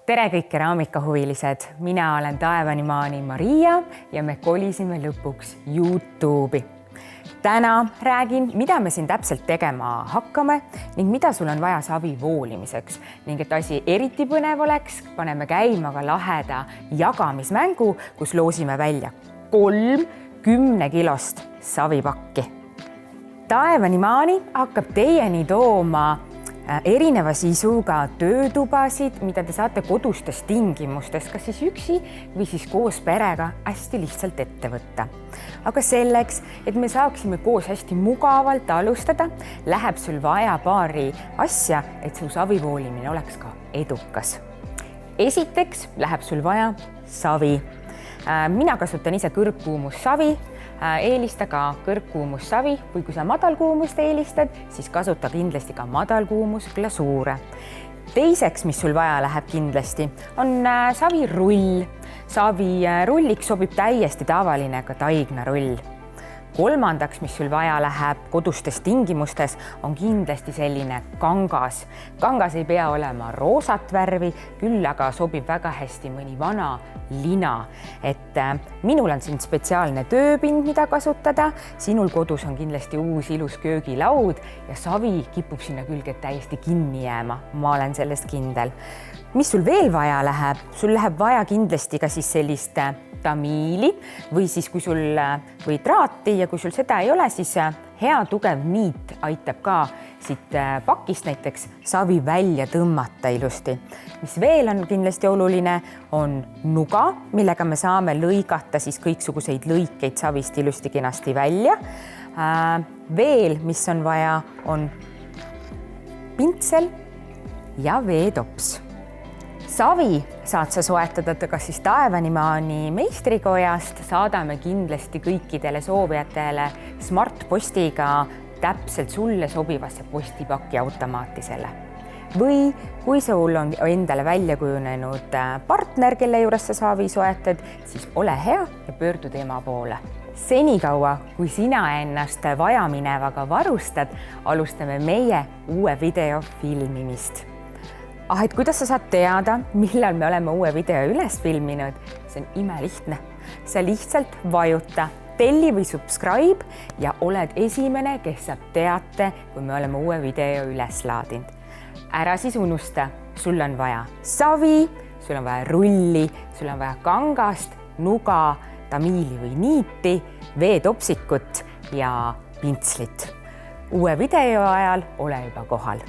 Tere kõik keraamikahuvilised, mina olen Taevanimaani Maria ja me kolisime lõpuks YouTube'i. Täna räägin, mida me siin täpselt tegema hakkame ning mida sul on vaja savi voolimiseks. Ning et asi eriti põnev oleks, paneme käima ka laheda jagamismängu, kus loosime välja 3 10-kilost savipakki. Taevanimaani hakkab teieni tooma erineva sisuga töötubasid, mida te saate kodustes tingimustes, kas siis üksi või siis koos perega hästi lihtsalt ette võtta. Aga selleks, et me saaksime koos hästi mugavalt alustada, läheb sul vaja paari asja, et su savivoolimine oleks ka edukas. Esiteks läheb sul vaja savi. Mina kasutan ise kõrgkuumussavi. Eelista ka kõrgkuumussavi või kui sa madalkuumust eelistad, siis kasuta kindlasti ka madalkuumusglasuure. Teiseks, mis sul vaja läheb kindlasti, on savirull. Savirulliks sobib täiesti tavaline ka taignarull. Kolmandaks, mis sul vaja läheb kodustes tingimustes, on kindlasti selline kangas. Kangas ei pea olema roosat värvi, küll aga sobib väga hästi mõni vana lina. Et minul on siin spetsiaalne tööpind, mida kasutada. Sinul kodus on kindlasti uus ilus köögilaud ja savi kipub sinna külge täiesti kinni jääma. Ma olen sellest kindel. Mis sul veel vaja läheb? Sul läheb vaja kindlasti ka siis sellist tamiili või siis kui sul või traati ja kui sul seda ei ole, siis hea tugev niit aitab ka siit pakist näiteks savi välja tõmmata ilusti. Mis veel on kindlasti oluline, on nuga, millega me saame lõigata siis kõiksuguseid lõikeid savist ilusti kenasti välja. Veel, mis on vaja, on pintsel ja veetops. Savi saad sa soetada kas siis Taevanimaani meistrikojast, saadame kindlasti kõikidele soovijatele smartpostiga täpselt sulle sobivasse postipaki automaatisele. Või kui sul on endale välja kujunenud partner, kelle juures sa savi soetad, siis ole hea ja pöördu tema poole. Senikaua, kui sina ennast vajaminevaga varustad, alustame meie uue video filmimist. Et kuidas sa saad teada, millal me oleme uue video üles filminud? See on imelihtne. Sa lihtsalt vajuta telli või subscribe ja oled esimene, kes saab teate, kui me oleme uue video üles laadinud. Ära siis unusta, sul on vaja savi, sul on vaja rulli, sul on vaja kangast, nuga, tamiili või niiti, veetopsikut ja pintslit. Uue video ajal ole juba kohal.